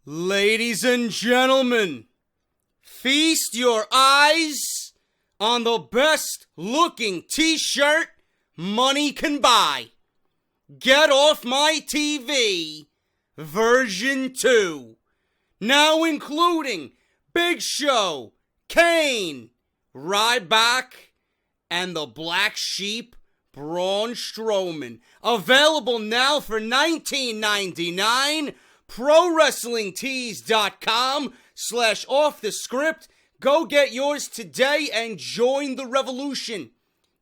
Ladies and gentlemen, feast your eyes on the best looking t-shirt money can buy. Get Off My TV version 2. Now including Big Show, Kane, Ryback, and the Black Sheep, Braun Strowman. Available now for $19.99. ProWrestlingTees.com/offthescript. Go get yours today and join the revolution.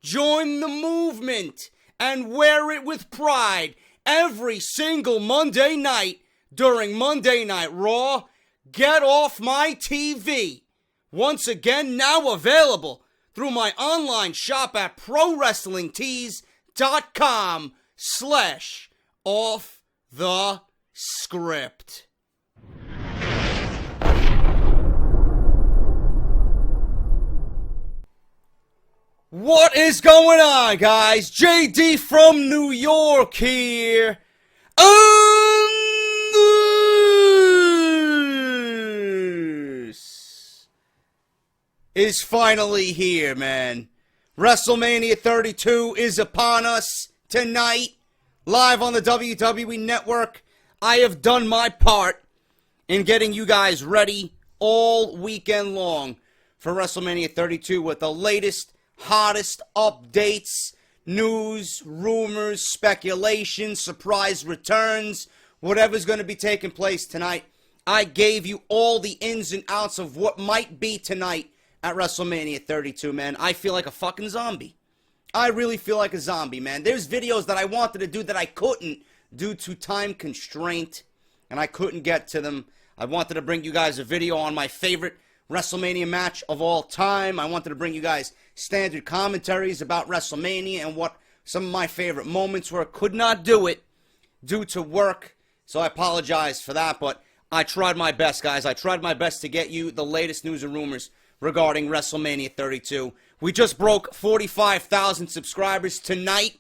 Join the movement and wear it with pride every single Monday night during Monday Night Raw. Get Off My TV. Once again, now available through my online shop at ProWrestlingTees.com/offthescript. What is going on, guys? JD from New York here. Is finally here, man. WrestleMania 32 is upon us tonight, live on the WWE Network. I have done my part in getting you guys ready all weekend long for WrestleMania 32 with the latest, hottest updates, news, rumors, speculation, surprise returns, whatever's going to be taking place tonight. I gave you all the ins and outs of what might be tonight at WrestleMania 32, man. I feel like a fucking zombie. I really feel like a zombie, man. There's videos that I wanted to do that I couldn't due to time constraint, and I couldn't get to them. I wanted to bring you guys a video on my favorite WrestleMania match of all time. I wanted to bring you guys standard commentaries about WrestleMania and what some of my favorite moments were. Could not do it due to work, so I apologize for that, but I tried my best, guys. I tried my best to get you the latest news and rumors regarding WrestleMania 32. We just broke 45,000 subscribers tonight.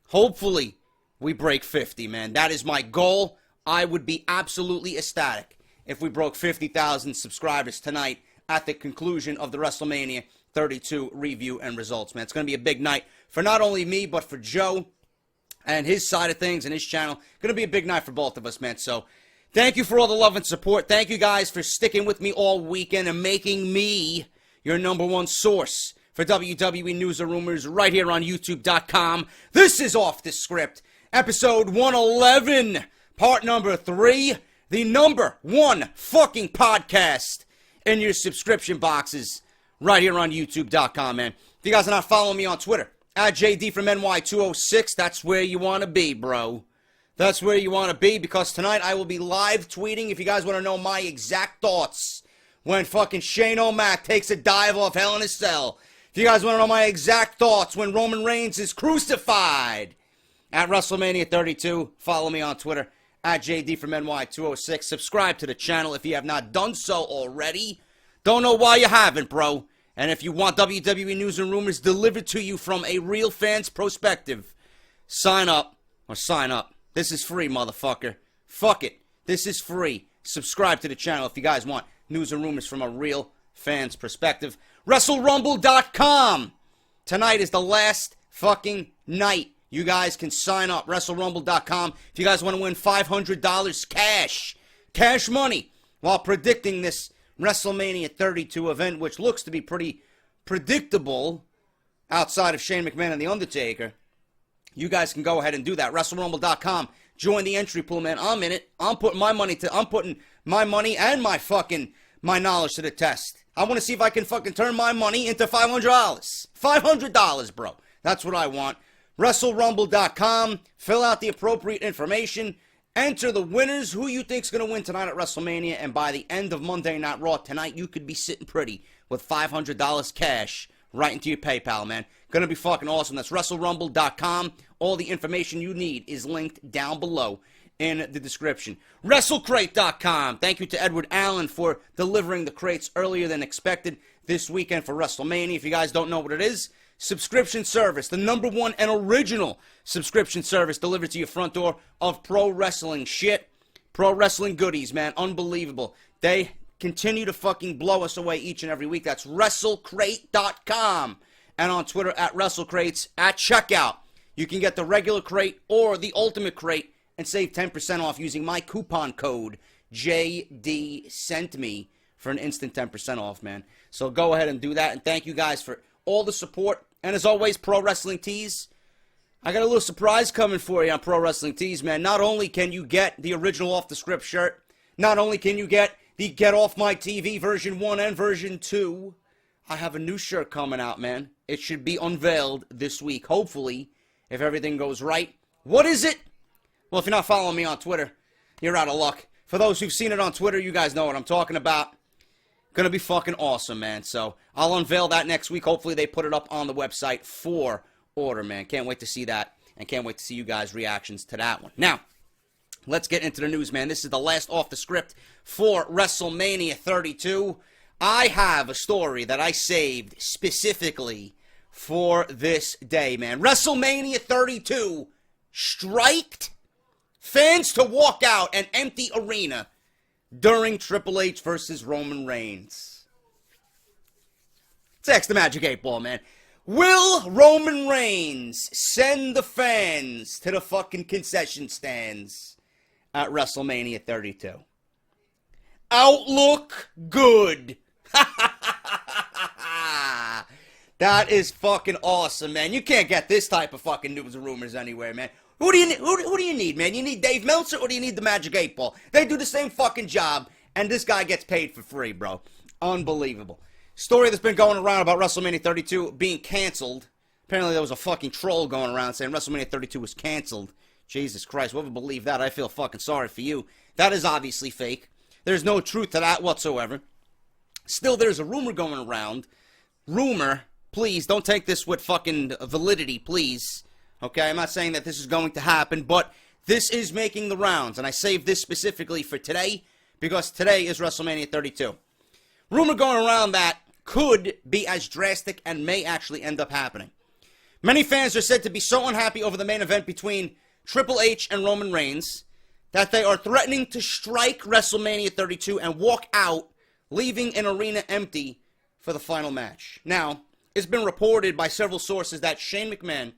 Hopefully, we break 50, man. That is my goal. I would be absolutely ecstatic if we broke 50,000 subscribers tonight at the conclusion of the WrestleMania 32 review and results, man. It's going to be a big night for not only me, but for Joe and his side of things and his channel. Going to be a big night for both of us, man. So thank you for all the love and support. Thank you guys for sticking with me all weekend and making me your number one source for WWE news and rumors right here on YouTube.com. This is Off The Script, episode 111, part number 3, the number one fucking podcast in your subscription boxes right here on YouTube.com, man. If you guys are not following me on Twitter, at JD from NY206, that's where you want to be, bro. That's where you want to be, because tonight I will be live tweeting if you guys want to know my exact thoughts when fucking Shane O'Mac takes a dive off Hell in a Cell. If you guys want to know my exact thoughts when Roman Reigns is crucified at WrestleMania 32, follow me on Twitter at JD from NY206. Subscribe to the channel if you have not done so already. Don't know why you haven't, bro. And if you want WWE news and rumors delivered to you from a real fan's perspective, sign up or sign up. This is free, motherfucker. Fuck it. This is free. Subscribe to the channel if you guys want news and rumors from a real fan's perspective. WrestleRumble.com. Tonight is the last fucking night. You guys can sign up. WrestleRumble.com. If you guys want to win $500 cash money, while predicting this WrestleMania 32 event, which looks to be pretty predictable outside of Shane McMahon and The Undertaker, you guys can go ahead and do that. WrestleRumble.com. Join the entry pool, man. I'm in it. I'm putting my money and my knowledge to the test. I want to see if I can fucking turn my money into $500. $500, bro. That's what I want. WrestleRumble.com. Fill out the appropriate information. Enter the winners. Who you think's going to win tonight at WrestleMania. And by the end of Monday Night Raw tonight, you could be sitting pretty with $500 cash right into your PayPal, man. Gonna be fucking awesome. That's WrestleRumble.com. All the information you need is linked down below in the description. WrestleCrate.com. Thank you to Edward Allen for delivering the crates earlier than expected this weekend for WrestleMania. If you guys don't know what it is, subscription service, the number one and original subscription service delivered to your front door of pro wrestling shit. Pro wrestling goodies, man. Unbelievable. They continue to fucking blow us away each and every week. That's WrestleCrate.com. And on Twitter at WrestleCrates. At checkout, you can get the regular crate or the ultimate crate and save 10% off using my coupon code JDSentMe for an instant 10% off, man. So go ahead and do that. And thank you guys for all the support. And as always, Pro Wrestling Tees. I got a little surprise coming for you on Pro Wrestling Tees, man. Not only can you get the original Off The Script shirt, not only can you get the Get Off My TV version 1 and version 2, I have a new shirt coming out, man. It should be unveiled this week, hopefully, if everything goes right. What is it? Well, if you're not following me on Twitter, you're out of luck. For those who've seen it on Twitter, you guys know what I'm talking about. Gonna be fucking awesome, man. So I'll unveil that next week. Hopefully they put it up on the website for order, man. Can't wait to see that, and can't wait to see you guys' reactions to that one. Now, let's get into the news, man. This is the last Off The Script for WrestleMania 32. I have a story that I saved specifically for this day, man. WrestleMania 32 striked fans to walk out an empty arena during Triple H versus Roman Reigns. Text the Magic 8 Ball, man. Will Roman Reigns send the fans to the fucking concession stands at WrestleMania 32? Outlook good. That is fucking awesome, man. You can't get this type of fucking news and rumors anywhere, man. Who do you need, man? You need Dave Meltzer or do you need the Magic 8 Ball? They do the same fucking job, and this guy gets paid for free, bro. Unbelievable. Story that's been going around about WrestleMania 32 being canceled. Apparently there was a fucking troll going around saying WrestleMania 32 was canceled. Jesus Christ, whoever believed that, I feel fucking sorry for you. That is obviously fake. There's no truth to that whatsoever. Still, there's a rumor going around. Rumor, please, don't take this with fucking validity, please. Okay, I'm not saying that this is going to happen, but this is making the rounds. And I saved this specifically for today, because today is WrestleMania 32. Rumor going around that could be as drastic and may actually end up happening. Many fans are said to be so unhappy over the main event between Triple H and Roman Reigns that they are threatening to strike WrestleMania 32 and walk out, leaving an arena empty for the final match. Now, it's been reported by several sources that Shane McMahon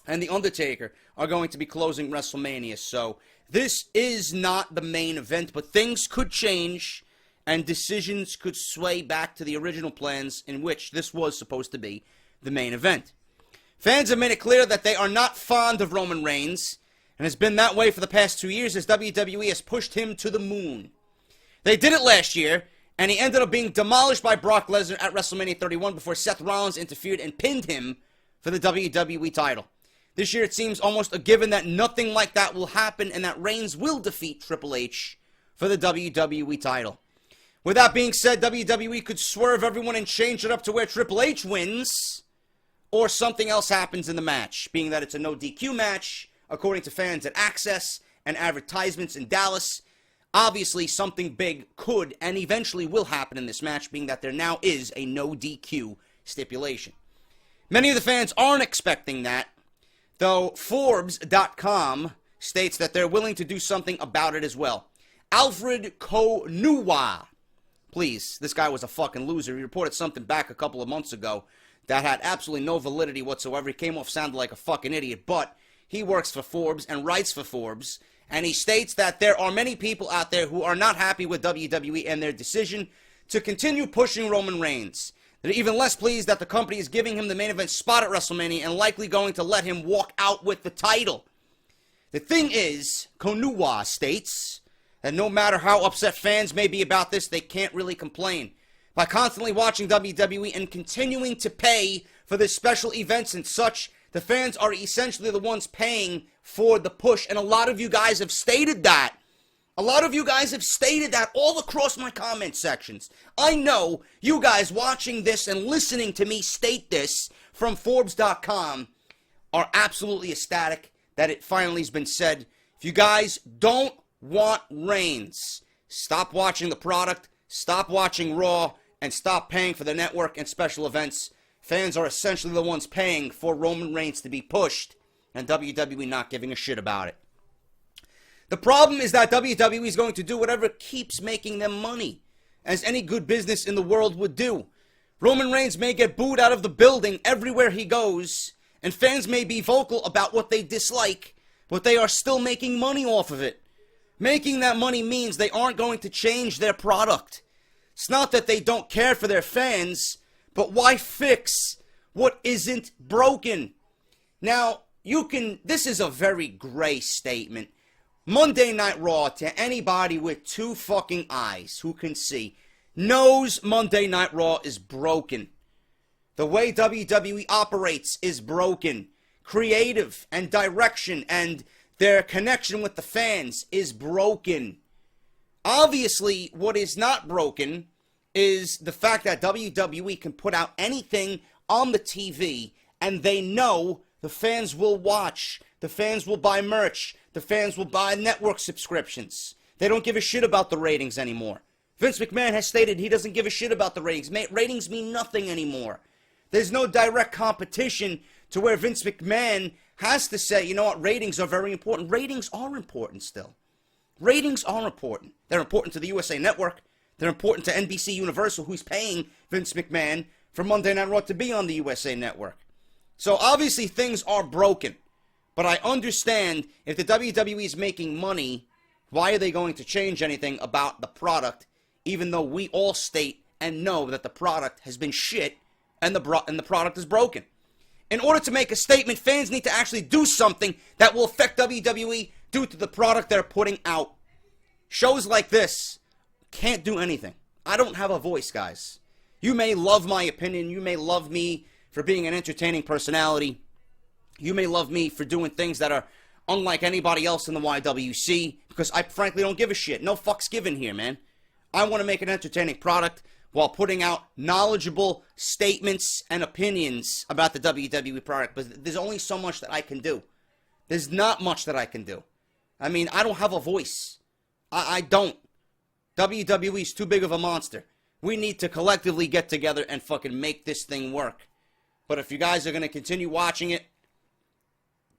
and The Undertaker are going to be closing WrestleMania, so this is not the main event, but things could change and decisions could sway back to the original plans in which this was supposed to be the main event. Fans have made it clear that they are not fond of Roman Reigns, and has been that way for the past 2 years as WWE has pushed him to the moon. They did it last year, and he ended up being demolished by Brock Lesnar at WrestleMania 31 before Seth Rollins interfered and pinned him for the WWE title. This year it seems almost a given that nothing like that will happen and that Reigns will defeat Triple H for the WWE title. With that being said, WWE could swerve everyone and change it up to where Triple H wins, or something else happens in the match, being that it's a no DQ match, according to fans at Access and advertisements in Dallas. Obviously, something big could and eventually will happen in this match, being that there now is a no DQ stipulation. Many of the fans aren't expecting that, though Forbes.com states that they're willing to do something about it as well. Alfred Konuwa. Please, this guy was a fucking loser. He reported something back a couple of months ago that had absolutely no validity whatsoever. He came off sounding like a fucking idiot, but he works for Forbes and writes for Forbes, and he states that there are many people out there who are not happy with WWE and their decision to continue pushing Roman Reigns. They're even less pleased that the company is giving him the main event spot at WrestleMania and likely going to let him walk out with the title. The thing is, Konuwa states that no matter how upset fans may be about this, they can't really complain. By constantly watching WWE and continuing to pay for the special events and such, the fans are essentially the ones paying for the push. And a lot of you guys have stated that. A lot of you guys have stated that all across my comment sections. I know you guys watching this and listening to me state this from Forbes.com are absolutely ecstatic that it finally has been said. If you guys don't want Reigns, stop watching the product, stop watching Raw, and stop paying for the network and special events. Fans are essentially the ones paying for Roman Reigns to be pushed, and WWE not giving a shit about it. The problem is that WWE is going to do whatever keeps making them money, as any good business in the world would do. Roman Reigns may get booed out of the building everywhere he goes, and fans may be vocal about what they dislike, but they are still making money off of it. Making that money means they aren't going to change their product. It's not that they don't care for their fans, but why fix what isn't broken? Now, this is a very gray statement. Monday Night Raw, to anybody with two fucking eyes who can see, knows Monday Night Raw is broken. The way WWE operates is broken. Creative and direction and their connection with the fans is broken. Obviously, what is not broken is the fact that WWE can put out anything on the TV and they know the fans will watch, the fans will buy merch, the fans will buy network subscriptions. They don't give a shit about the ratings anymore. Vince McMahon has stated he doesn't give a shit about the ratings. Ratings mean nothing anymore. There's no direct competition to where Vince McMahon has to say, you know what, ratings are very important. Ratings are important still. Ratings are important. They're important to the USA Network. They're important to NBC Universal, who's paying Vince McMahon for Monday Night Raw to be on the USA Network. So obviously things are broken. But I understand if the WWE is making money, why are they going to change anything about the product, even though we all state and know that the product has been shit and the product is broken. In order to make a statement, fans need to actually do something that will affect WWE due to the product they're putting out. Shows like this can't do anything. I don't have a voice, guys. You may love my opinion. You may love me for being an entertaining personality. You may love me for doing things that are unlike anybody else in the YWC, because I frankly don't give a shit. No fucks given here, man. I want to make an entertaining product while putting out knowledgeable statements and opinions about the WWE product, but there's only so much that I can do. There's not much that I can do. I mean, I don't have a voice. I don't. WWE is too big of a monster. We need to collectively get together and fucking make this thing work. But if you guys are going to continue watching it,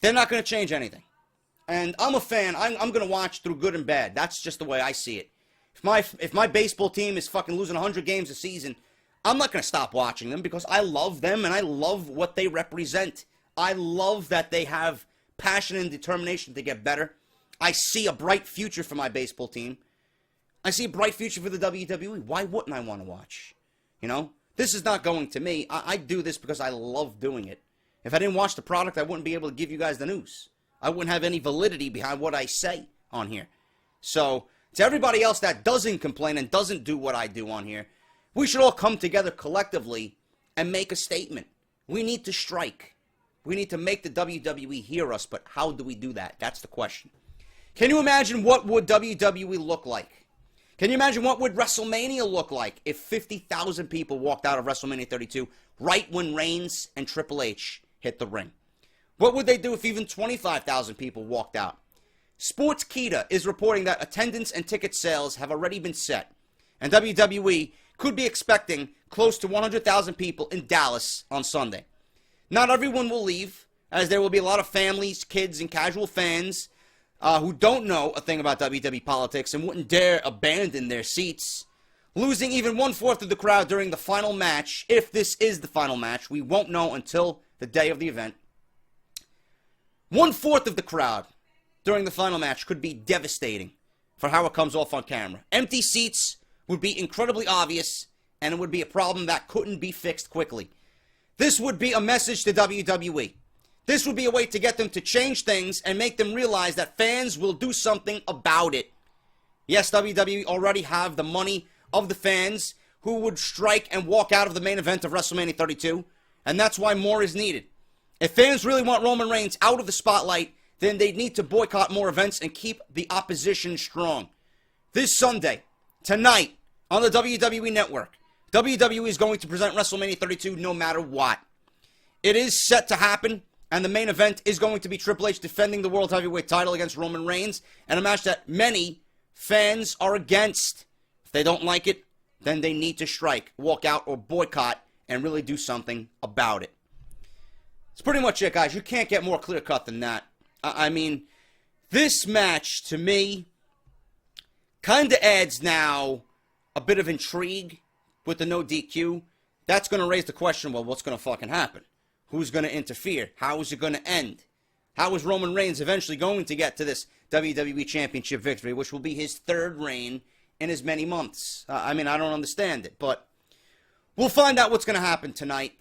they're not going to change anything. And I'm a fan. I'm going to watch through good and bad. That's just the way I see it. If my baseball team is fucking losing 100 games a season, I'm not going to stop watching them because I love them and I love what they represent. I love that they have passion and determination to get better. I see a bright future for my baseball team. I see a bright future for the WWE. Why wouldn't I want to watch? You know? This is not going to me. I do this because I love doing it. If I didn't watch the product, I wouldn't be able to give you guys the news. I wouldn't have any validity behind what I say on here. So, to everybody else that doesn't complain and doesn't do what I do on here, we should all come together collectively and make a statement. We need to strike. We need to make the WWE hear us, but how do we do that? That's the question. Can you imagine what would WWE look like? Can you imagine what would WrestleMania look like if 50,000 people walked out of WrestleMania 32 right when Reigns and Triple H hit the ring? What would they do if even 25,000 people walked out? Sportskeeda is reporting that attendance and ticket sales have already been set, and WWE could be expecting close to 100,000 people in Dallas on Sunday. Not everyone will leave, as there will be a lot of families, kids, and casual fans who don't know a thing about WWE politics and wouldn't dare abandon their seats. Losing even 1/4 of the crowd during the final match, if this is the final match, we won't know until the day of the event. 1/4 of the crowd during the final match could be devastating for how it comes off on camera. Empty seats would be incredibly obvious, and it would be a problem that couldn't be fixed quickly. This would be a message to WWE. This would be a way to get them to change things and make them realize that fans will do something about it. Yes, WWE already have the money of the fans who would strike and walk out of the main event of WrestleMania 32, and that's why more is needed. If fans really want Roman Reigns out of the spotlight, then they need to boycott more events and keep the opposition strong. This Sunday, tonight, on the WWE Network, WWE is going to present WrestleMania 32 no matter what. It is set to happen, and the main event is going to be Triple H defending the World Heavyweight title against Roman Reigns, and a match that many fans are against. If they don't like it, then they need to strike, walk out, or boycott, and really do something about it. That's pretty much it, guys. You can't get more clear-cut than that. I mean, This match, to me, kind of adds now a bit of intrigue with the no DQ. That's going to raise the question, well, what's going to fucking happen? Who's going to interfere? How is it going to end? How is Roman Reigns eventually going to get to this WWE Championship victory, which will be his third reign in as many months? I mean, I don't understand it, but we'll find out what's going to happen tonight.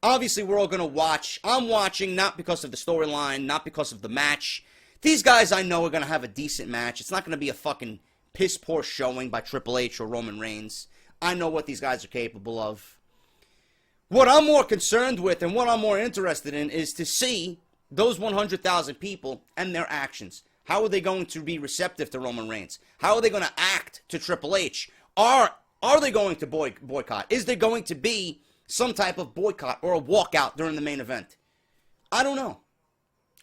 Obviously, we're all going to watch. I'm watching not because of the storyline, not because of the match. These guys I know are going to have a decent match. It's not going to be a fucking piss-poor showing by Triple H or Roman Reigns. I know what these guys are capable of. What I'm more concerned with and what I'm more interested in is to see those 100,000 people and their actions. How are they going to be receptive to Roman Reigns? How are they going to act to Triple H? Are they going to boycott? Is there going to be some type of boycott or a walkout during the main event? I don't know.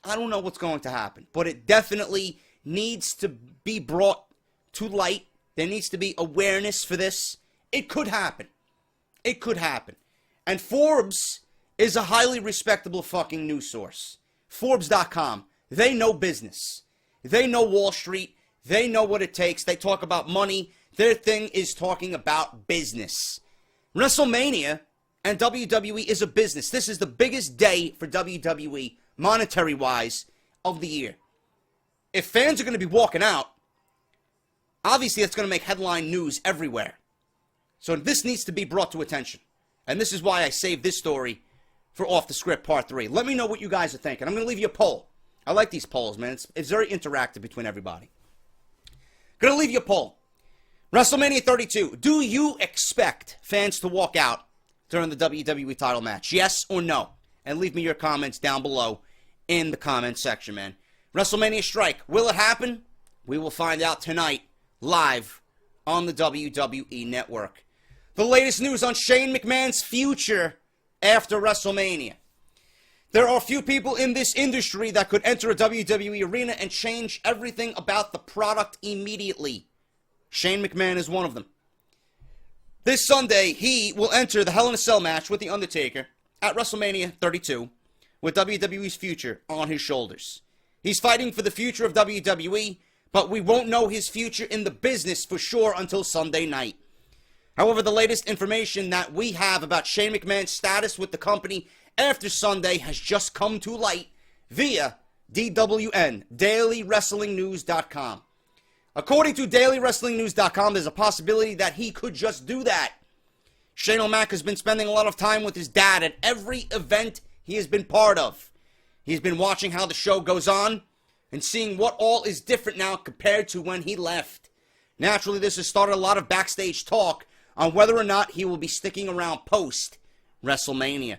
I don't know what's going to happen. But it definitely needs to be brought to light. There needs to be awareness for this. It could happen. It could happen. And Forbes is a highly respectable fucking news source. Forbes.com. They know business. They know Wall Street. They know what it takes. They talk about money. Their thing is talking about business. WrestleMania and WWE is a business. This is the biggest day for WWE, monetary-wise, of the year. If fans are going to be walking out, obviously that's going to make headline news everywhere. So this needs to be brought to attention. And this is why I saved this story for Off the Script Part 3. Let me know what you guys are thinking. I'm going to leave you a poll. I like these polls, man. It's very interactive between everybody. Going to leave you a poll. WrestleMania 32. Do you expect fans to walk out during the WWE title match? Yes or no? And leave me your comments down below in the comment section, man. WrestleMania Strike. Will it happen? We will find out tonight, live on the WWE Network. The latest news on Shane McMahon's future after WrestleMania. There are few people in this industry that could enter a WWE arena and change everything about the product immediately. Shane McMahon is one of them. This Sunday, he will enter the Hell in a Cell match with The Undertaker at WrestleMania 32 with WWE's future on his shoulders. He's fighting for the future of WWE, but we won't know his future in the business for sure until Sunday night. However, the latest information that we have about Shane McMahon's status with the company after Sunday has just come to light via DWN, DailyWrestlingNews.com. According to DailyWrestlingNews.com, there's a possibility that he could just do that. Shane O'Mac has been spending a lot of time with his dad at every event he has been part of. He's been watching how the show goes on and seeing what all is different now compared to when he left. Naturally, this has started a lot of backstage talk on whether or not he will be sticking around post-WrestleMania.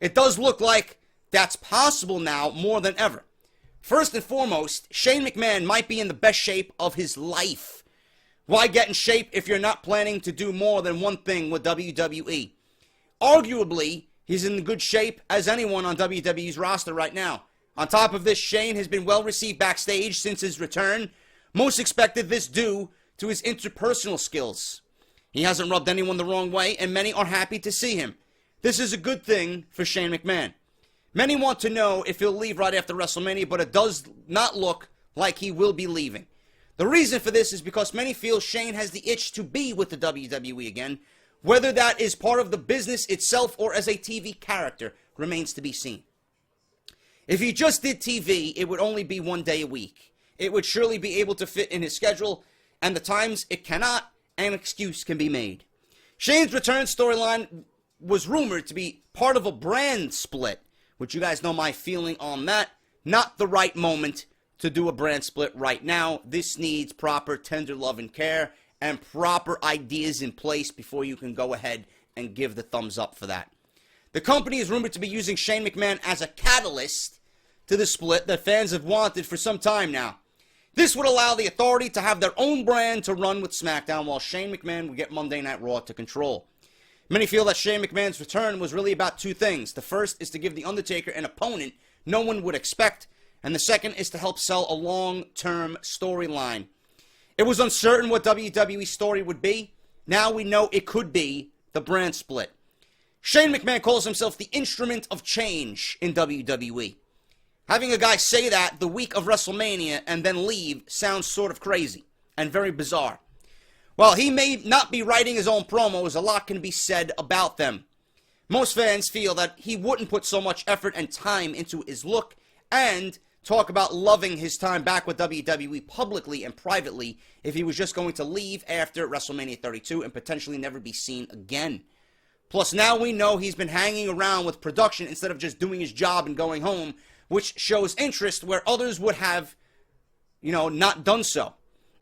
It does look like that's possible now more than ever. First and foremost, Shane McMahon might be in the best shape of his life. Why get in shape if you're not planning to do more than one thing with WWE? Arguably, he's in good shape as anyone on WWE's roster right now. On top of this, Shane has been well received backstage since his return. Most expected this due to his interpersonal skills. He hasn't rubbed anyone the wrong way, and many are happy to see him. This is a good thing for Shane McMahon. Many want to know if he'll leave right after WrestleMania, but it does not look like he will be leaving. The reason for this is because many feel Shane has the itch to be with the WWE again. Whether that is part of the business itself or as a TV character remains to be seen. If he just did TV, it would only be one day a week. It would surely be able to fit in his schedule, and the times it cannot, an excuse can be made. Shane's return storyline was rumored to be part of a brand split, which you guys know my feeling on that. Not the right moment to do a brand split right now. This needs proper tender love and care and proper ideas in place before you can go ahead and give the thumbs up for that. The company is rumored to be using Shane McMahon as a catalyst to the split that fans have wanted for some time now. This would allow the Authority to have their own brand to run with SmackDown, while Shane McMahon would get Monday Night Raw to control. Many feel that Shane McMahon's return was really about two things. The first is to give The Undertaker an opponent no one would expect, and the second is to help sell a long-term storyline. It was uncertain what WWE's story would be. Now we know it could be the brand split. Shane McMahon calls himself the instrument of change in WWE. Having a guy say that the week of WrestleMania and then leave sounds sort of crazy and very bizarre. While he may not be writing his own promos, a lot can be said about them. Most fans feel that he wouldn't put so much effort and time into his look and talk about loving his time back with WWE publicly and privately if he was just going to leave after WrestleMania 32 and potentially never be seen again. Plus, now we know he's been hanging around with production instead of just doing his job and going home, which shows interest where others would have, not done so.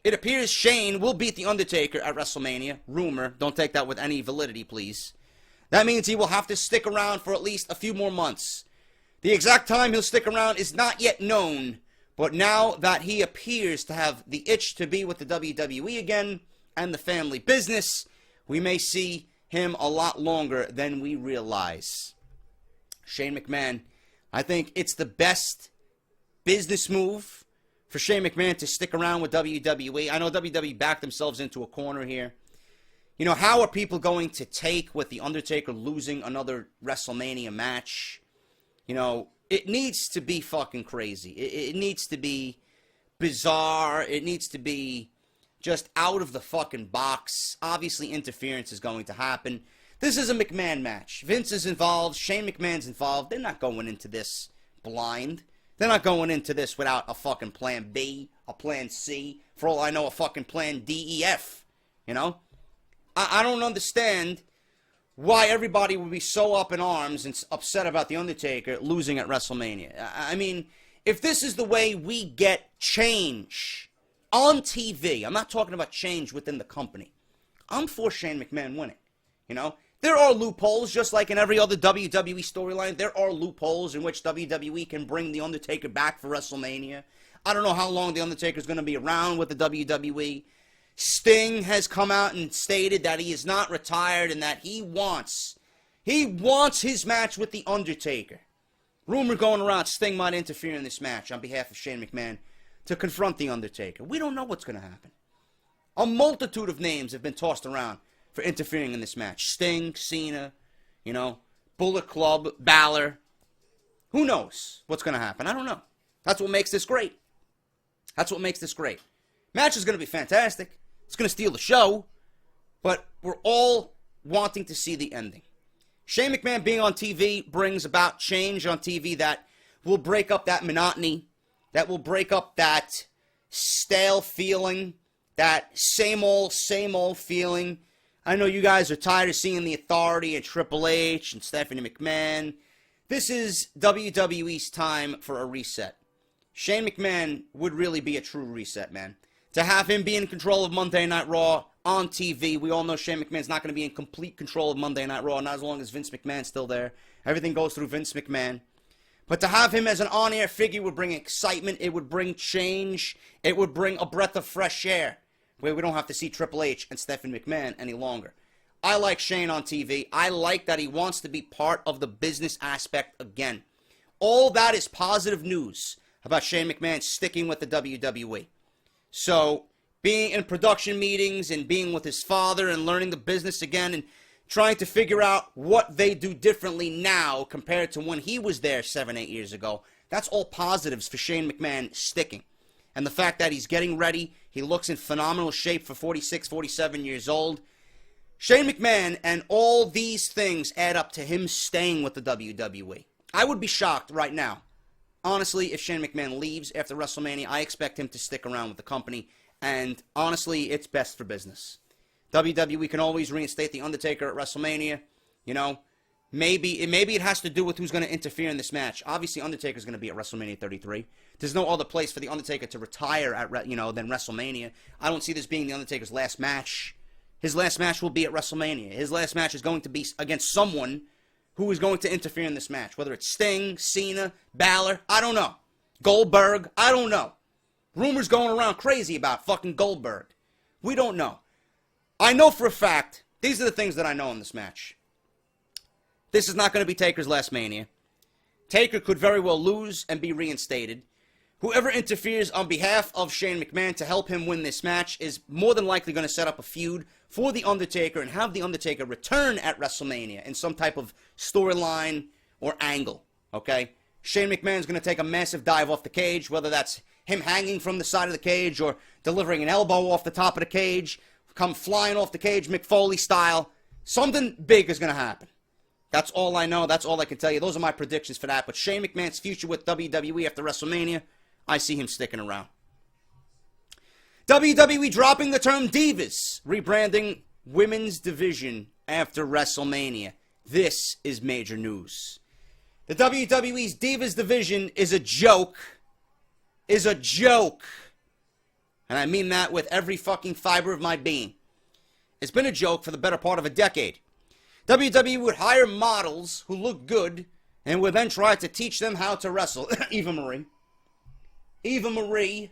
It appears Shane will beat The Undertaker at WrestleMania. Rumor. Don't take that with any validity, please. That means he will have to stick around for at least a few more months. The exact time he'll stick around is not yet known, but now that he appears to have the itch to be with the WWE again and the family business, we may see him a lot longer than we realize. Shane McMahon, I think it's the best business move for Shane McMahon to stick around with WWE. I know WWE backed themselves into a corner here. How are people going to take with The Undertaker losing another WrestleMania match? It needs to be fucking crazy. It needs to be bizarre. It needs to be just out of the fucking box. Obviously, interference is going to happen. This is a McMahon match. Vince is involved. Shane McMahon's involved. They're not going into this blind. They're not going into this without a fucking plan B, a plan C, for all I know, a fucking plan D, E, F. I don't understand why everybody would be so up in arms and upset about The Undertaker losing at WrestleMania. I mean, if this is the way we get change on TV, I'm not talking about change within the company. I'm for Shane McMahon winning. There are loopholes, just like in every other WWE storyline. There are loopholes in which WWE can bring The Undertaker back for WrestleMania. I don't know how long The Undertaker is going to be around with the WWE. Sting has come out and stated that he is not retired and that he wants his match with The Undertaker. Rumor going around, Sting might interfere in this match on behalf of Shane McMahon to confront The Undertaker. We don't know what's going to happen. A multitude of names have been tossed around for interfering in this match. Sting, Cena, Bullet Club, Balor. Who knows what's going to happen? I don't know. That's what makes this great. Match is going to be fantastic. It's going to steal the show, but we're all wanting to see the ending. Shane McMahon being on TV brings about change on TV that will break up that monotony, that will break up that stale feeling, that same old feeling. I know you guys are tired of seeing the Authority and Triple H and Stephanie McMahon. This is WWE's time for a reset. Shane McMahon would really be a true reset, man. To have him be in control of Monday Night Raw on TV, we all know Shane McMahon's not going to be in complete control of Monday Night Raw, not as long as Vince McMahon's still there. Everything goes through Vince McMahon. But to have him as an on-air figure would bring excitement, it would bring change, it would bring a breath of fresh air, where we don't have to see Triple H and Stephanie McMahon any longer. I like Shane on TV. I like that he wants to be part of the business aspect again. All that is positive news about Shane McMahon sticking with the WWE. So, being in production meetings and being with his father and learning the business again and trying to figure out what they do differently now compared to when he was there 7-8 years ago, that's all positives for Shane McMahon sticking. And the fact that he's getting ready, he looks in phenomenal shape for 46, 47 years old. Shane McMahon and all these things add up to him staying with the WWE. I would be shocked right now. Honestly, if Shane McMahon leaves after WrestleMania, I expect him to stick around with the company. And honestly, it's best for business. WWE can always reinstate The Undertaker at WrestleMania. Maybe it has to do with who's going to interfere in this match. Obviously, Undertaker's going to be at WrestleMania 33. There's no other place for The Undertaker to retire at, than WrestleMania. I don't see this being The Undertaker's last match. His last match will be at WrestleMania. His last match is going to be against someone who is going to interfere in this match. Whether it's Sting, Cena, Balor, I don't know. Goldberg, I don't know. Rumors going around crazy about fucking Goldberg. We don't know. I know for a fact, these are the things that I know in this match. This is not going to be Taker's last Mania. Taker could very well lose and be reinstated. Whoever interferes on behalf of Shane McMahon to help him win this match is more than likely going to set up a feud for The Undertaker and have The Undertaker return at WrestleMania in some type of storyline or angle, okay? Shane McMahon's going to take a massive dive off the cage, whether that's him hanging from the side of the cage or delivering an elbow off the top of the cage, come flying off the cage, Mick Foley style. Something big is going to happen. That's all I know. That's all I can tell you. Those are my predictions for that. But Shane McMahon's future with WWE after WrestleMania, I see him sticking around. WWE dropping the term Divas, rebranding women's division after WrestleMania. This is major news. The WWE's Divas division is a joke. Is a joke. And I mean that with every fucking fiber of my being. It's been a joke for the better part of a decade. WWE would hire models who look good and would then try to teach them how to wrestle. Eva Marie. Eva Marie.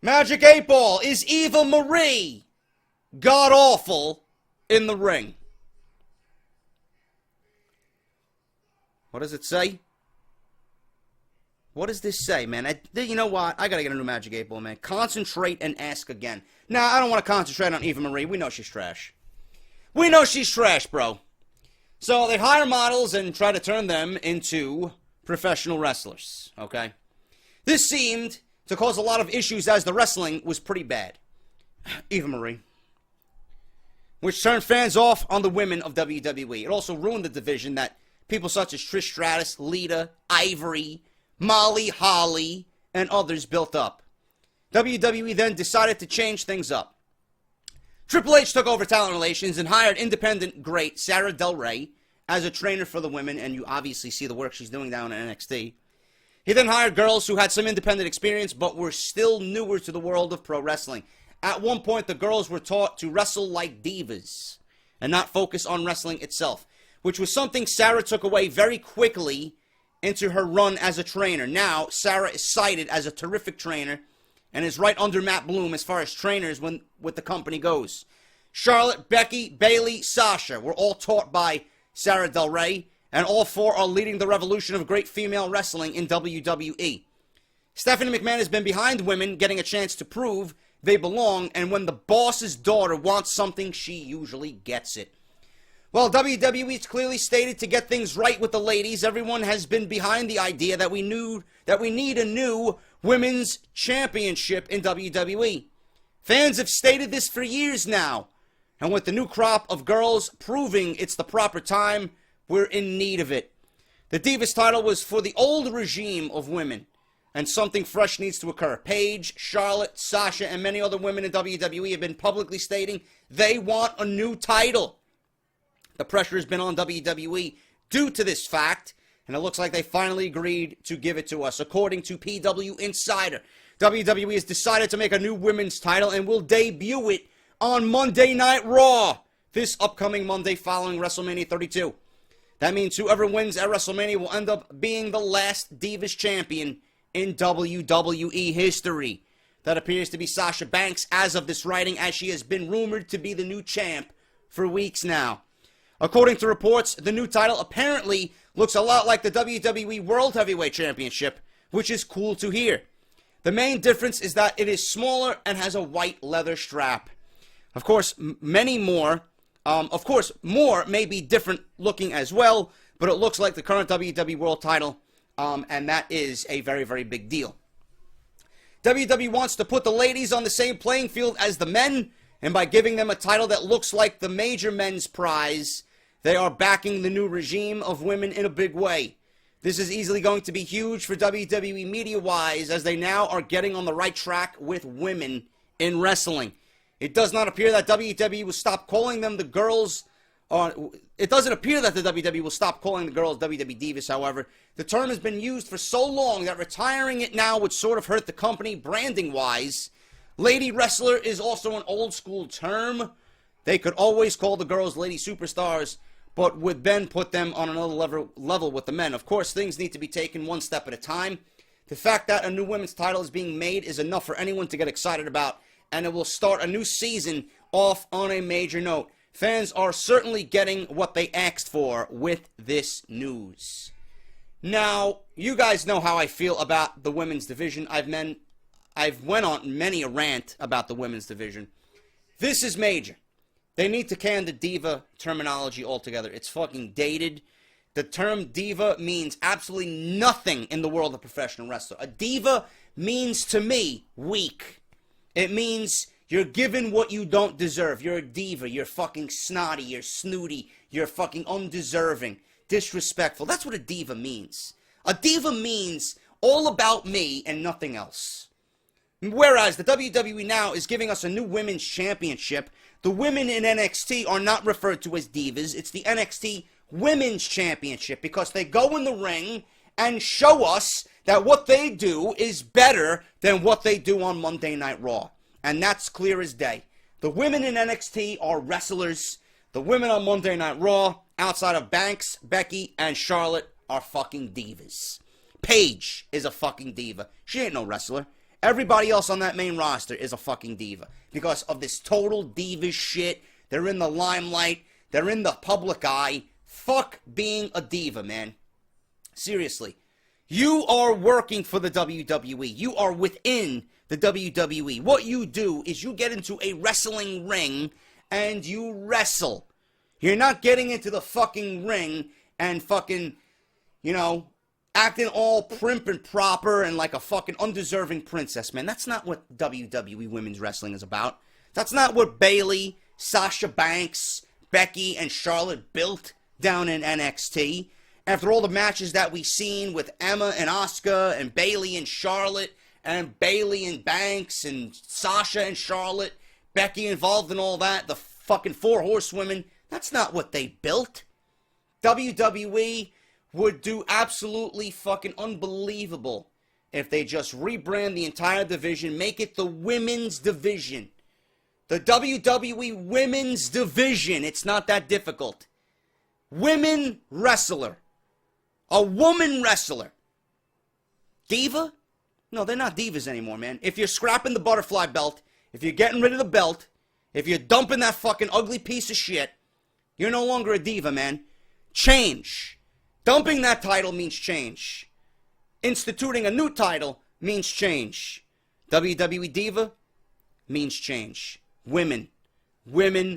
Magic 8 Ball. Is Eva Marie god-awful in the ring? What does it say? What does this say, man? You know what? I gotta get a new Magic 8 Ball, man. Concentrate and ask again. Nah, I don't want to concentrate on Eva Marie. We know she's trash. We know she's trash, bro. So they hire models and try to turn them into professional wrestlers, okay? This seemed to cause a lot of issues as the wrestling was pretty bad. Eva Marie. Which turned fans off on the women of WWE. It also ruined the division that people such as Trish Stratus, Lita, Ivory, Molly Holly, and others built up. WWE then decided to change things up. Triple H took over talent relations and hired independent great Sarah Del Rey as a trainer for the women, and you obviously see the work she's doing down in NXT. He then hired girls who had some independent experience but were still newer to the world of pro wrestling. At one point, the girls were taught to wrestle like divas and not focus on wrestling itself, which was something Sarah took away very quickly into her run as a trainer. Now, Sarah is cited as a terrific trainer and is right under Matt Bloom as far as trainers with the company goes. Charlotte, Becky, Bayley, Sasha were all taught by Sarah Del Rey, and all four are leading the revolution of great female wrestling in WWE. Stephanie McMahon has been behind women getting a chance to prove they belong, and when the boss's daughter wants something, she usually gets it. Well, WWE's clearly stated to get things right with the ladies. Everyone has been behind the idea that we need a new women's championship in WWE. Fans have stated this for years now, and with the new crop of girls proving it's the proper time, we're in need of it. The Divas title was for the old regime of women, and something fresh needs to occur. Paige, Charlotte, Sasha, and many other women in WWE have been publicly stating they want a new title. The pressure has been on WWE due to this fact, and it looks like they finally agreed to give it to us. According to PW Insider, WWE has decided to make a new women's title and will debut it on Monday Night Raw, this upcoming Monday following WrestleMania 32. That means whoever wins at WrestleMania will end up being the last Divas champion in WWE history. That appears to be Sasha Banks as of this writing, as she has been rumored to be the new champ for weeks now. According to reports, the new title apparently looks a lot like the WWE World Heavyweight Championship, which is cool to hear. The main difference is that it is smaller and has a white leather strap. Of course, more may be different looking as well, but it looks like the current WWE World title, and that is a very, very big deal. WWE wants to put the ladies on the same playing field as the men, and by giving them a title that looks like the major men's prize, they are backing the new regime of women in a big way. This is easily going to be huge for WWE media-wise, as they now are getting on the right track with women in wrestling. It does not appear that WWE will stop calling them the girls. It doesn't appear that the WWE will stop calling the girls WWE Divas, however. The term has been used for so long that retiring it now would sort of hurt the company branding-wise. Lady wrestler is also an old-school term. They could always call the girls lady superstars, but would then put them on another level with the men. Of course, things need to be taken one step at a time. The fact that a new women's title is being made is enough for anyone to get excited about, and it will start a new season off on a major note. Fans are certainly getting what they asked for with this news. Now, you guys know how I feel about the women's division. I've went on many a rant about the women's division. This is major. They need to can the diva terminology altogether. It's fucking dated. The term diva means absolutely nothing in the world of professional wrestler. A diva means to me weak. It means you're given what you don't deserve. You're a diva. You're fucking snotty. You're snooty. You're fucking undeserving. Disrespectful. That's what a diva means. A diva means all about me and nothing else. Whereas the WWE now is giving us a new women's championship. The women in NXT are not referred to as divas. It's the NXT Women's Championship because they go in the ring and show us that what they do is better than what they do on Monday Night Raw. And that's clear as day. The women in NXT are wrestlers. The women on Monday Night Raw, outside of Banks, Becky, and Charlotte, are fucking divas. Paige is a fucking diva. She ain't no wrestler. Everybody else on that main roster is a fucking diva. Because of this total diva shit. They're in the limelight. They're in the public eye. Fuck being a diva, man. Seriously. You are working for the WWE. You are within the WWE. What you do is you get into a wrestling ring and you wrestle. You're not getting into the fucking ring and fucking, you know, acting all prim and proper and like a fucking undeserving princess, man. That's not what WWE Women's Wrestling is about. That's not what Bayley, Sasha Banks, Becky, and Charlotte built down in NXT. After all the matches that we've seen with Emma and Asuka and Bayley and Charlotte and Bayley and Banks and Sasha and Charlotte, Becky involved in all that, the fucking four horsewomen, that's not what they built. WWE would do absolutely fucking unbelievable if they just rebrand the entire division, make it the women's division. The WWE Women's Division. It's not that difficult. Women wrestler. A woman wrestler. Diva? No, they're not divas anymore, man. If you're scrapping the butterfly belt, if you're getting rid of the belt, if you're dumping that fucking ugly piece of shit, you're no longer a diva, man. Change. Dumping that title means change. Instituting a new title means change. WWE Diva means change. Women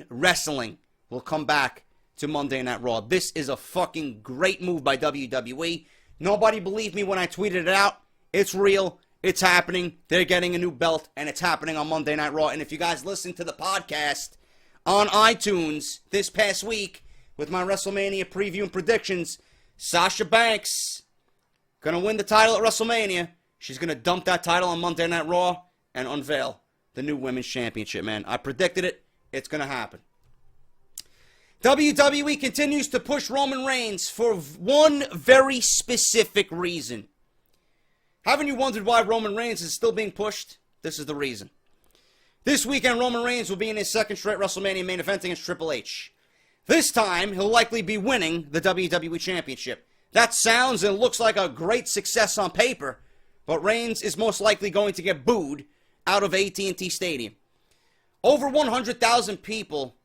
wrestling will come back to Monday Night Raw. This is a fucking great move by WWE. Nobody believed me when I tweeted it out. It's real. It's happening. They're getting a new belt, and it's happening on Monday Night Raw. And if you guys listen to the podcast on iTunes this past week with my WrestleMania preview and predictions, Sasha Banks gonna win the title at WrestleMania. She's gonna dump that title on Monday Night Raw and unveil the new Women's Championship, man. I predicted it. It's gonna happen. WWE continues to push Roman Reigns for one very specific reason. Haven't you wondered why Roman Reigns is still being pushed? This is the reason. This weekend, Roman Reigns will be in his second straight WrestleMania main event against Triple H. This time, he'll likely be winning the WWE Championship. That sounds and looks like a great success on paper, but Reigns is most likely going to get booed out of AT&T Stadium. Over 100,000 people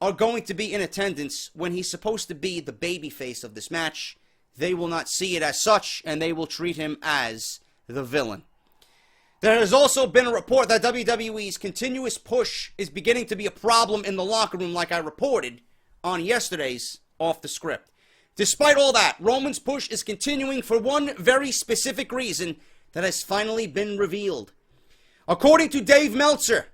are going to be in attendance when he's supposed to be the babyface of this match. They will not see it as such, and they will treat him as the villain. There has also been a report that WWE's continuous push is beginning to be a problem in the locker room, like I reported on yesterday's Off The Script. Despite all that, Roman's push is continuing for one very specific reason that has finally been revealed. According to Dave Meltzer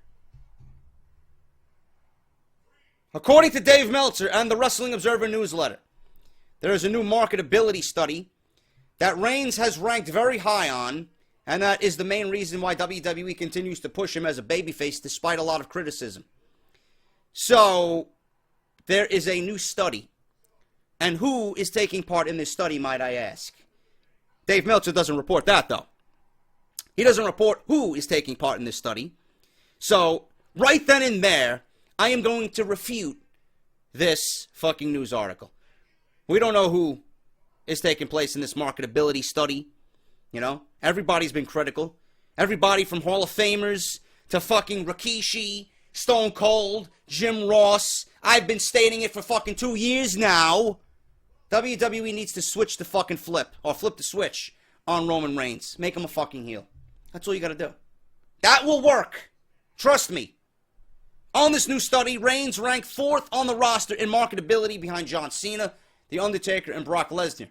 and the Wrestling Observer newsletter, there is a new marketability study that Reigns has ranked very high on, and that is the main reason why WWE continues to push him as a babyface despite a lot of criticism. So, there is a new study. And who is taking part in this study, might I ask? Dave Meltzer doesn't report that, though. He doesn't report who is taking part in this study. So, right then and there, I am going to refute this fucking news article. We don't know who is taking place in this marketability study. You know, everybody's been critical. Everybody from Hall of Famers to fucking Rikishi, Stone Cold, Jim Ross. I've been stating it for fucking 2 years now. WWE needs to switch the fucking flip, or flip the switch on Roman Reigns. Make him a fucking heel. That's all you gotta do. That will work. Trust me. On this new study, Reigns ranked 4th on the roster in marketability behind John Cena, The Undertaker, and Brock Lesnar.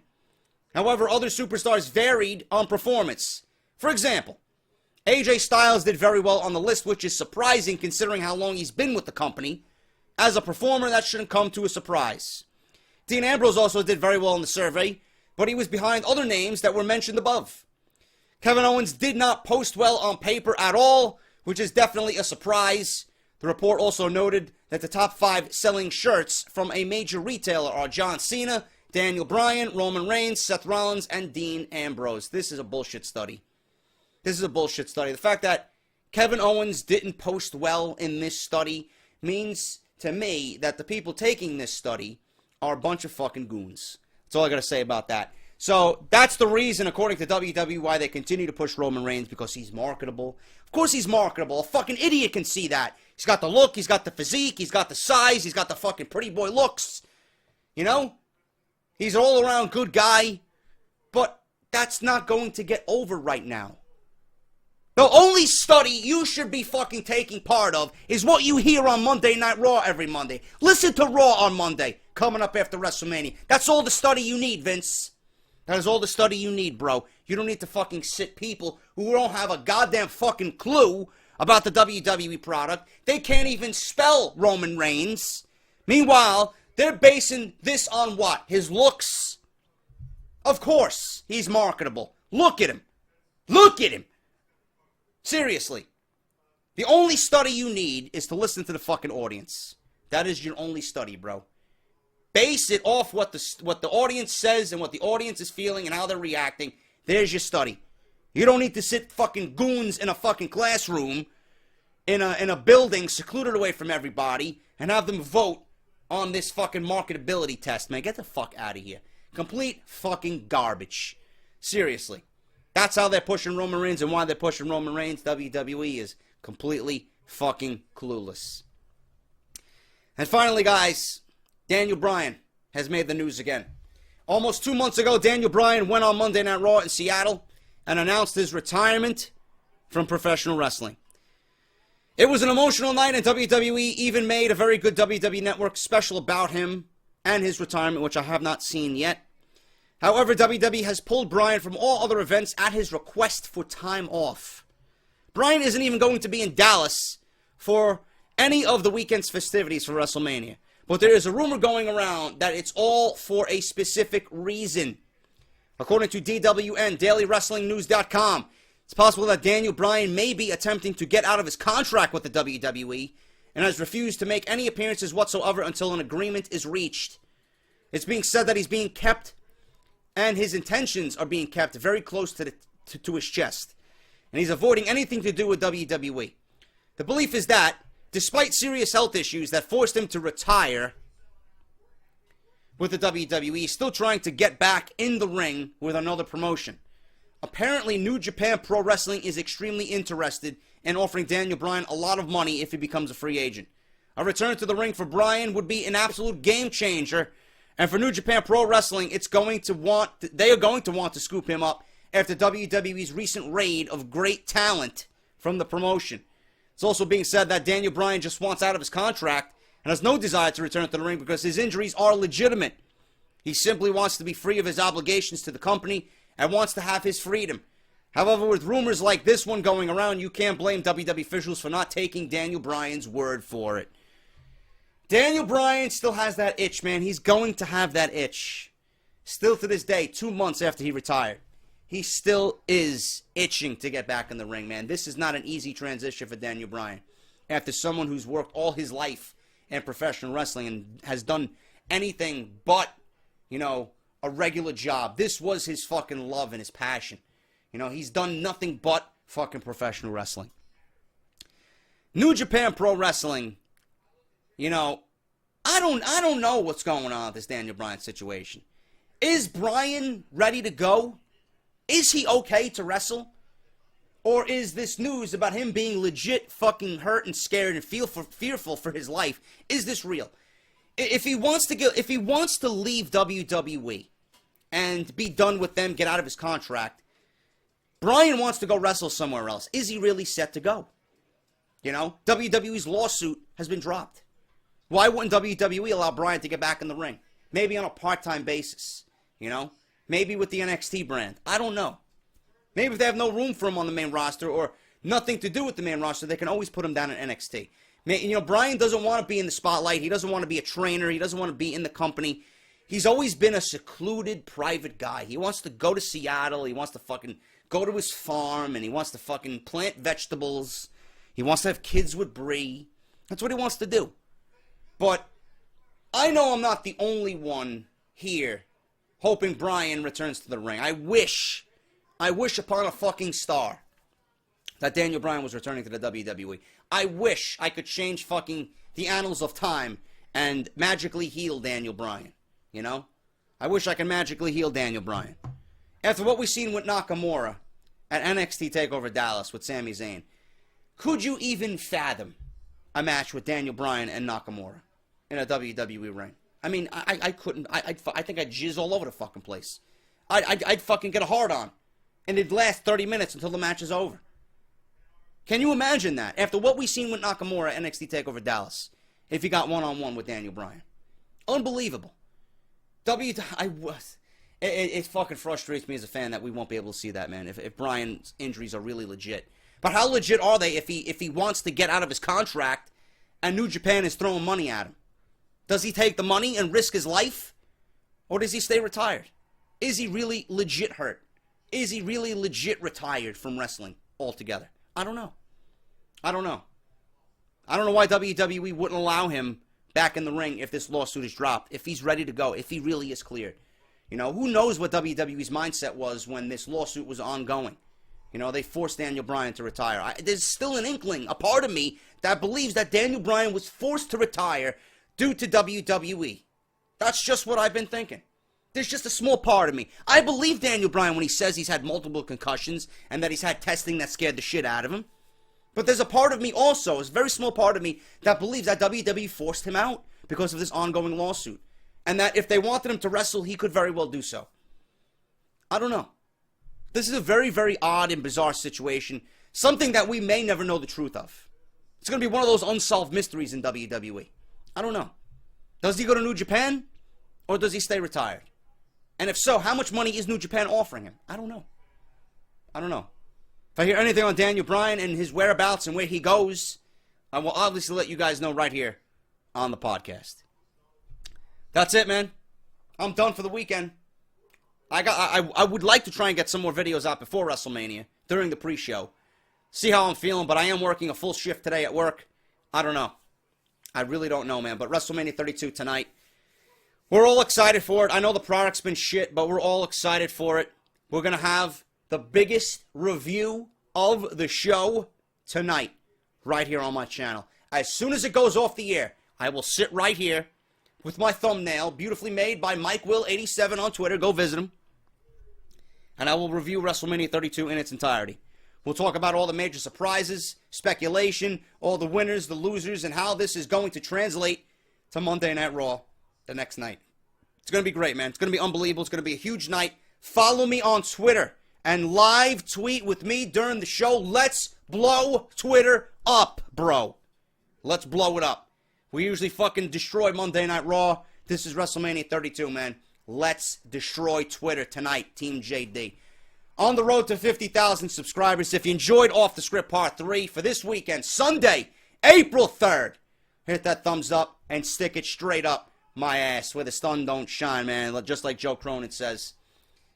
However, other superstars varied on performance. For example, AJ Styles did very well on the list, which is surprising considering how long he's been with the company. As a performer, that shouldn't come to a surprise. Dean Ambrose also did very well in the survey, but he was behind other names that were mentioned above. Kevin Owens did not post well on paper at all, which is definitely a surprise. The report also noted that the top 5 selling shirts from a major retailer are John Cena, Daniel Bryan, Roman Reigns, Seth Rollins, and Dean Ambrose. This is a bullshit study. This is a bullshit study. The fact that Kevin Owens didn't post well in this study means to me that the people taking this study are a bunch of fucking goons. That's all I gotta say about that. So that's the reason, according to WWE, why they continue to push Roman Reigns, because he's marketable. Of course he's marketable. A fucking idiot can see that. He's got the look, he's got the physique, he's got the size, he's got the fucking pretty boy looks. You know? He's an all-around good guy. But that's not going to get over right now. The only study you should be fucking taking part of is what you hear on Monday Night Raw every Monday. Listen to Raw on Monday, coming up after WrestleMania. That's all the study you need, Vince. That is all the study you need, bro. You don't need to fucking sit people who don't have a goddamn fucking clue about the WWE product. They can't even spell Roman Reigns. Meanwhile, they're basing this on what? His looks? Of course, he's marketable. Look at him. Look at him. Seriously. The only study you need is to listen to the fucking audience. That is your only study, bro. Base it off what the audience says and what the audience is feeling and how they're reacting. There's your study. You don't need to sit fucking goons in a fucking classroom in a building secluded away from everybody and have them vote on this fucking marketability test, man. Get the fuck out of here. Complete fucking garbage. Seriously. That's how they're pushing Roman Reigns, and why they're pushing Roman Reigns. WWE is completely fucking clueless. And finally, guys, Daniel Bryan has made the news again. Almost 2 months ago, Daniel Bryan went on Monday Night Raw in Seattle and announced his retirement from professional wrestling. It was an emotional night, and WWE even made a very good WWE Network special about him and his retirement, which I have not seen yet. However, WWE has pulled Bryan from all other events at his request for time off. Bryan isn't even going to be in Dallas for any of the weekend's festivities for WrestleMania. But there is a rumor going around that it's all for a specific reason. According to DWN, DailyWrestlingNews.com, it's possible that Daniel Bryan may be attempting to get out of his contract with the WWE and has refused to make any appearances whatsoever until an agreement is reached. It's being said that he's being kept, and his intentions are being kept very close to his chest. And he's avoiding anything to do with WWE. The belief is that, despite serious health issues that forced him to retire with the WWE, he's still trying to get back in the ring with another promotion. Apparently, New Japan Pro Wrestling is extremely interested in offering Daniel Bryan a lot of money if he becomes a free agent. A return to the ring for Bryan would be an absolute game changer, and for New Japan Pro Wrestling, they are going to want to scoop him up after WWE's recent raid of great talent from the promotion. It's also being said that Daniel Bryan just wants out of his contract and has no desire to return to the ring because his injuries are legitimate. He simply wants to be free of his obligations to the company and wants to have his freedom. However, with rumors like this one going around, you can't blame WWE officials for not taking Daniel Bryan's word for it. Daniel Bryan still has that itch, man. He's going to have that itch. Still to this day, 2 months after he retired, he still is itching to get back in the ring, man. This is not an easy transition for Daniel Bryan. After someone who's worked all his life in professional wrestling and has done anything but, a regular job. This was his fucking love and his passion. He's done nothing but fucking professional wrestling. New Japan Pro Wrestling, I don't know what's going on with this Daniel Bryan situation. Is Bryan ready to go? Is he okay to wrestle? Or is this news about him being legit fucking hurt and scared and fearful for his life, is this real? If he wants to leave WWE and be done with them, get out of his contract, Bryan wants to go wrestle somewhere else. Is he really set to go? WWE's lawsuit has been dropped. Why wouldn't WWE allow Bryan to get back in the ring? Maybe on a part-time basis, you know? Maybe with the NXT brand. I don't know. Maybe if they have no room for him on the main roster or nothing to do with the main roster, they can always put him down in NXT. You know, Bryan doesn't want to be in the spotlight. He doesn't want to be a trainer. He doesn't want to be in the company. He's always been a secluded, private guy. He wants to go to Seattle. He wants to fucking go to his farm, and he wants to fucking plant vegetables. He wants to have kids with Brie. That's what he wants to do. But I know I'm not the only one here hoping Bryan returns to the ring. I wish upon a fucking star that Daniel Bryan was returning to the WWE. I wish I could change fucking the annals of time and magically heal Daniel Bryan. You know? I wish I could magically heal Daniel Bryan. After what we've seen with Nakamura at NXT TakeOver Dallas with Sami Zayn, could you even fathom a match with Daniel Bryan and Nakamura in a WWE ring? I mean, I couldn't. I think I'd jizz all over the fucking place. I'd fucking get a hard on. And it'd last 30 minutes until the match is over. Can you imagine that? After what we've seen with Nakamura at NXT TakeOver Dallas, if he got one-on-one with Daniel Bryan. Unbelievable. It fucking frustrates me as a fan that we won't be able to see that, man, if Bryan's injuries are really legit. But how legit are they if he wants to get out of his contract and New Japan is throwing money at him? Does he take the money and risk his life? Or does he stay retired? Is he really legit hurt? Is he really legit retired from wrestling altogether? I don't know. I don't know why WWE wouldn't allow him back in the ring if this lawsuit is dropped, if he's ready to go, if he really is cleared. You know, who knows what WWE's mindset was when this lawsuit was ongoing. You know, they forced Daniel Bryan to retire. There's still an inkling, a part of me, that believes that Daniel Bryan was forced to retire due to WWE. That's just what I've been thinking. There's just a small part of me. I believe Daniel Bryan when he says he's had multiple concussions and that he's had testing that scared the shit out of him. But there's a part of me also, a very small part of me, that believes that WWE forced him out because of this ongoing lawsuit. And that if they wanted him to wrestle, he could very well do so. I don't know. This is a very, very odd and bizarre situation. Something that we may never know the truth of. It's going to be one of those unsolved mysteries in WWE. I don't know. Does he go to New Japan? Or does he stay retired? And if so, how much money is New Japan offering him? I don't know. I don't know. If I hear anything on Daniel Bryan and his whereabouts and where he goes, I will obviously let you guys know right here on the podcast. That's it, man. I'm done for the weekend. I would like to try and get some more videos out before WrestleMania, during the pre-show. See how I'm feeling, but I am working a full shift today at work. I don't know. I really don't know, man. But WrestleMania 32 tonight. We're all excited for it. I know the product's been shit, but we're all excited for it. We're going to have the biggest review of the show tonight, right here on my channel. As soon as it goes off the air, I will sit right here with my thumbnail, beautifully made by MikeWill87 on Twitter. Go visit him. And I will review WrestleMania 32 in its entirety. We'll talk about all the major surprises, speculation, all the winners, the losers, and how this is going to translate to Monday Night Raw the next night. It's going to be great, man. It's going to be unbelievable. It's going to be a huge night. Follow me on Twitter and live tweet with me during the show. Let's blow Twitter up, bro. Let's blow it up. We usually fucking destroy Monday Night Raw. This is WrestleMania 32, man. Let's destroy Twitter tonight, Team JD. On the road to 50,000 subscribers. If you enjoyed Off the Script Part 3 for this weekend, Sunday, April 3rd, hit that thumbs up and stick it straight up my ass where the sun don't shine, man. Just like Joe Cronin says.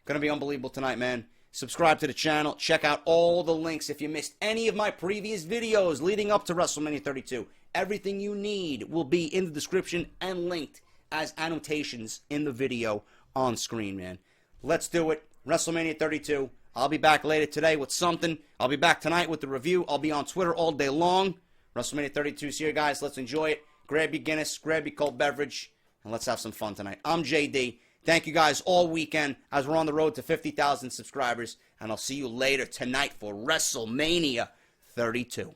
Gonna be unbelievable tonight, man. Subscribe to the channel. Check out all the links if you missed any of my previous videos leading up to WrestleMania 32. Everything you need will be in the description and linked as annotations in the video on screen, man. Let's do it. WrestleMania 32. I'll be back later today with something. I'll be back tonight with the review. I'll be on Twitter all day long. WrestleMania 32 is here, guys. Let's enjoy it. Grab your Guinness, grab your cold beverage, and let's have some fun tonight. I'm JD. Thank you guys all weekend as we're on the road to 50,000 subscribers. And I'll see you later tonight for WrestleMania 32.